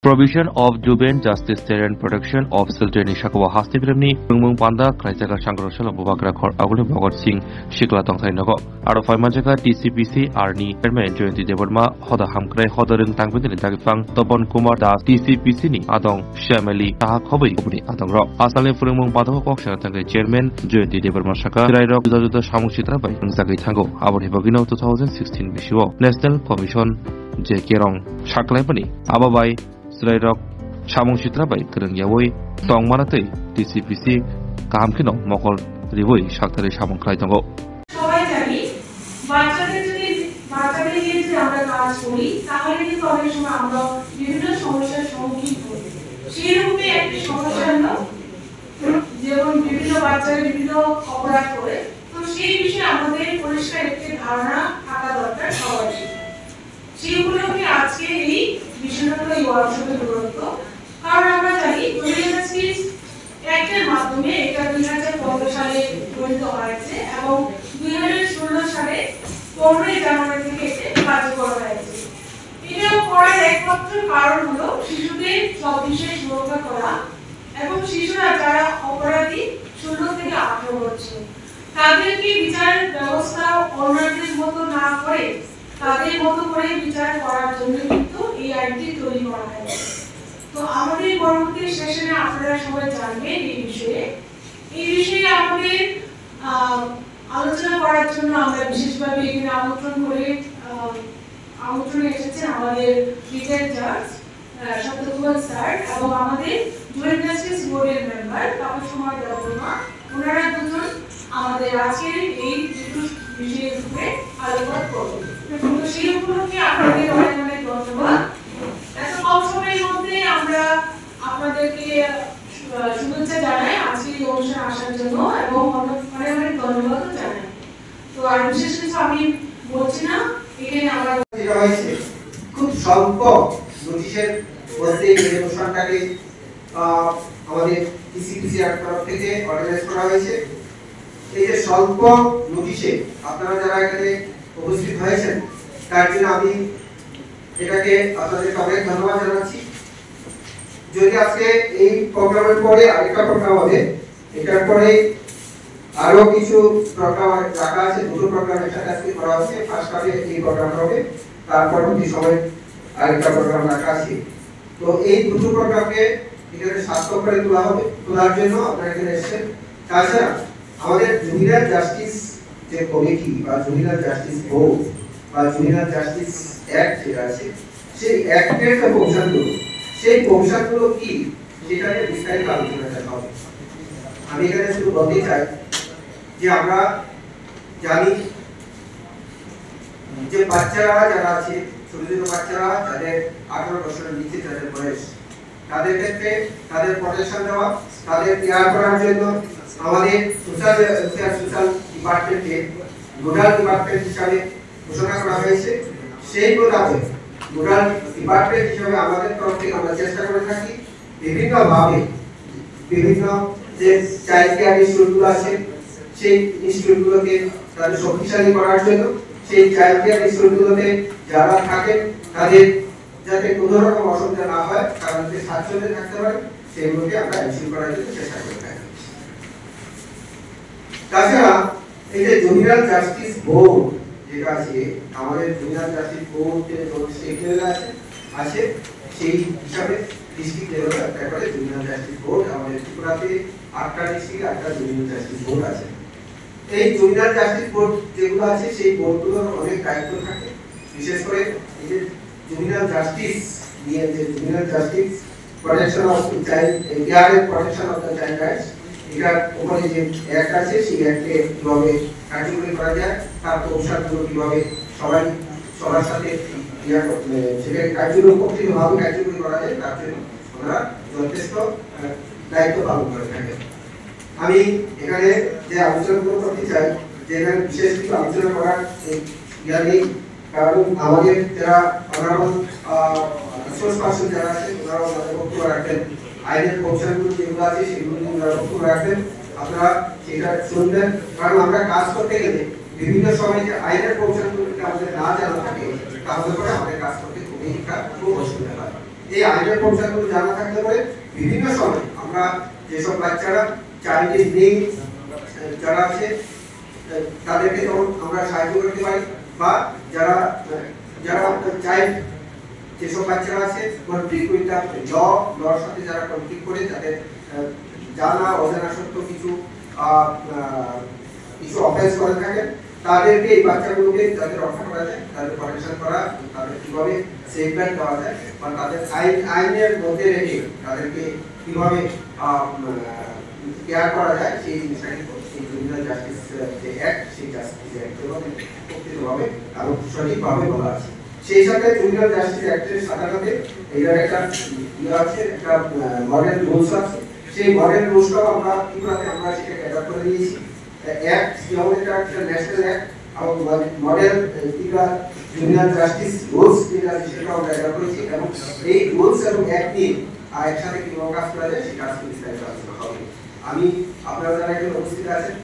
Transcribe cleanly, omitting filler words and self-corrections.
Provision of Juvenile Justice and Protection of Children Shakawa Hasti Filmni Mung Panda Kraisaka Shangroshala Bubakra Khor Aguli Bhagat Singh Shikla Tongthai Nago Aro Faimanjaka TCPC Arni Chairman Joyanti Deborma Hoda Hamkrai Hodaring Tangpin Dagifang Topon Kumar Das TCPC ni Adong Shamali Taha Khobai Kubni Adong Ro Asale Furumung Padaho Koksha Tangkai Chairman Joyanti Deborma Shaka Rairo Juda Shamung Chitra Bai Nsagai Tango Abor Hibagino 2016 Bishiwo National Commission J Kerong Shaklai Pani Ababai Srairok Shamung Chitra Bai Kereng Yawoi Tong Manatei TCPC Kahamkino Mokol Riboi Shaktari Shamung Krai Tango সবাই জানি বাচ্চাদের নিয়ে যদি আমরা কাজ করি তাহলে কিন্তু অনেক সময় আমরা বিভিন্ন সমস্যার সম্মুখীন হই সেইরকমই একটি সমস্যা হলো যেমন বিভিন্ন বাচ্চারা বিভিন্ন অপরাধ করে তো সেই বিষয়ে আমাদের পরিষ্কার একটি ধারণা থাকা দরকার সবার সেইগুলোকে আজকে এই বিষয়গুলো এই ওয়ার্কশপে গুরুত্ব কারণ আমরা জানি জুভেনাইল অ্যাক্টের মাধ্যমে এটা 2015 সালে গঠিত হয়েছে এবং 2016 সালে 15 জানুয়ারি থেকে এটি কার্যকর হয়েছে। এটা করার একমাত্র কারণ হলো শিশুদের সব বিষয়ে সুরক্ষা করা এবং শিশুরা যারা অপরাধী 16 থেকে 18 বছর তাদেরকে বিচার ব্যবস্থা অন্যদের মতো না করে তাদের মতো করে বিচার করার জন্য কিন্তু এই আইনটি তৈরি করা হয়েছে। তো আমাদের পরবর্তী সেশনে আপনারা সবাই জানবেন এই বিষয়ে আমাদের আলোচনা করার জন্য আমরা বিশেষভাবে এখানে আমন্ত্রণ এসেছেন আমাদের রিটায়ার জাজ সত্যকুমার স্যার এবং আমাদের জুয়েন্ট জাস্টিস বোর্ডের মেম্বার তাপস কুমার দেববর্মা ওনারা দুজন আমাদের আজকের এই দুটো বিষয়ের উপরে আলোচনা করবেন। তো সেই উপলক্ষে আপনাদের অনেক অনেক ধন্যবাদ। এত কম সময়ের মধ্যে আমরা আপনাদেরকে শুভেচ্ছা জানাই আজকের এই অনুষ্ঠানে আসার জন্য এবং অনেক অনেক ধন্যবাদও জানাই। তো আর বিশেষ কিছু আমি বলছি না, এখানে আমরা খুব স্বল্প নোটিশের মধ্যে এই অনুষ্ঠানটাকে আমাদের টিসিপিসি এর তরফ থেকে অর্গানাইজ করা হয়েছে। এই যে স্বল্প নোটিশে আপনারা যারা এখানে উপস্থিত হয়েছেন তার জন্য আমি এটাকে আপনাদের অনেক ধন্যবাদ জানাচ্ছি। যদি আজকে এই প্রোগ্রামের পরে আরেকটা প্রোগ্রাম হবে, এটার পরে আরো কিছু প্রোগ্রাম রাখা আছে, দুটো প্রোগ্রাম একসাথে আজকে করা হচ্ছে। ফার্স্ট হাফে এই প্রোগ্রাম হবে, তার পরবর্তী সময় আরেকটা প্রোগ্রাম রাখা আছে। তো এই দুটো প্রোগ্রামকে এখানে সার্থক করে তোলার জন্য আপনারা এখানে এসেছেন। তাছাড়া আমাদের জুভেনাইল জাস্টিস যে কমিটি বা জুভেনাইল জাস্টিস বোর্ড বা জুভেনাইল জাস্টিস অ্যাক্ট যেটা আছে সেই অ্যাক্টের যে কৌশলগুলো, সেই কৌশলগুলো কি সেটা নিয়ে বিস্তারিত আলোচনা করা হবে। আমি এখানে শুধু বলতে চাই যে আমরা জানি যে বাচ্চারা যারা আছে, ছোট ছোট বাচ্চারা যাদের 18 বছরের নিচে যাদের বয়স, তাদের ক্ষেত্রে তাদের প্রোটেকশন দেওয়া, তাদের কেয়ার করার জন্য আমাদের সোশ্যাল ডিপার্টমেন্টে নোডাল ডিপার্টমেন্ট হিসাবে ঘোষণা করা হয়েছে। সেই মোতাবেক নোডাল ডিপার্টমেন্ট হিসাবে আমাদের তরফ থেকে আমরা চেষ্টা করে থাকি বিভিন্নভাবে বিভিন্ন যে চাইল্ড কেয়ার ইনস্টিটিউটগুলো আছে সেই ইনস্টিটিউটগুলোকে তাদের শক্তিশালী করার জন্য, সেই চাইল্ড কেয়ার ইনস্টিটিউটগুলোতে যারা থাকেন তাদের যাতে কোনো রকম অসুবিধা না হয়, তারা যাতে স্বাচ্ছন্দ্যে থাকতে পারে, সেইগুলোকে আমরা এনশিওর করার জন্য চেষ্টা করে থাকি। তাছাড়া এই যে জুভেনাইল জাস্টিস বোর্ড যেটা আছে, আমাদের জুভেনাইল জাস্টিস বোর্ড যে স্টেট লেভেলে আছে সেই হিসাবে ডিস্ট্রিক্ট লেভেলে একটা করে জুভেনাইল জাস্টিস বোর্ড আমাদের ত্রিপুরাতে 8টা ডিস্ট্রিক্টে 8টা জুভেনাইল জাস্টিস বোর্ড আছে। এই জুভেনাইল জাস্টিস বোর্ড যেগুলো আছে সেই বোর্ডগুলোর অনেক দায়িত্ব থাকে, বিশেষ করে এই যে জুভেনাইল জাস্টিস নিয়ে যে juvenile justice protection of child care and protection of the child rights, এটার উপরে যে অ্যাক্ট আছে সেই অ্যাক্টে কিভাবে কার্যকরী করা যায়, তার কৌশলগুলো কিভাবে সবার সাথে সেটাকে কার্যকরীভাবে কার্যকরী করা যায়, তার জন্য আমরা যথেষ্ট দায়িত্ব পালন করে থাকি। আমি এখানে যে আলোচনাগুলো করতে চাই, যে এখানে বিশেষ কিছু আলোচনা করার ইয়া নেই, কারণ আমাদের যারা অনারেবল রিসোর্স পার্সন যারা আছে ওনারা আমাদের বক্তব্য রাখবেন, আইনের কৌশলগুলো যেগুলো আছে সেগুলো নিয়ে ওনারা বক্তব্য রাখবেন, আপনারা সেটা শুনবেন। কারণ আমরা কাজ করতে গেলে বিভিন্ন সময় যে আইনের কৌশলগুলো আমাদের না জানা থাকে তাহলে পরে আমাদের কাজ করতে খুব অসুবিধা হয়। এই আইনের প্রবিধানগুলো জানা থাকলে পরে বিভিন্ন সময় আমরা যেসব বাচ্চারা চাইল্ড নেই যারা আছে তাদেরকে তখন আমরা সাহায্য করতে পারি, বা যারা চাইল্ড যেসব বাচ্চারা আছে কনফ্লিক্ট উইথ লর সাথে যারা কনফ্লিক্ট করে, যাদের জানা অজানা সত্ত্বেও কিছু অফেন্স করে থাকেন, তাদেরকে এই বাচ্চাগুলোকে যাদের রক্ষা করা যায়, তাদের প্রোটেকশন করা, তাদের কিভাবে সেফগার্ড দেওয়া যায়, বা তাদের আইনের মধ্যে রেখে তাদেরকে কিভাবে কেয়ার করা যায়, সেই জিনিসটা কিন্তু এই জুনিয়র জাস্টিস যে অ্যাক্ট, সেই জাস্টিস অ্যাক্টের মধ্যে প্রকৃতভাবে এবং সঠিকভাবে বলা আছে। সেই সাথে জুনিয়র জাস্টিস অ্যাক্টের সাধারণত এটার একটা আছে, একটা মডেল রুলস আছে। সেই মডেল রুলসটাও আমরা ত্রিপুরাতে আমরা সেটাকে অ্যাডাপ্ট করে নিয়েছি। অ্যাক্ট যেমন এটা একটা ন্যাশনাল অ্যাক্ট এবং model Tripura junior justice rules যেটা আছে সেটাও আমরা অ্যাডাপ্ট করেছি, এবং এই রুলস এবং অ্যাক্ট নিয়ে একসাথে কিভাবে কাজ করা যায় সেই কাজটি বিস্তারিত আলোচনা হবে। আমি আপনারা যারা এখানে উপস্থিত আছেন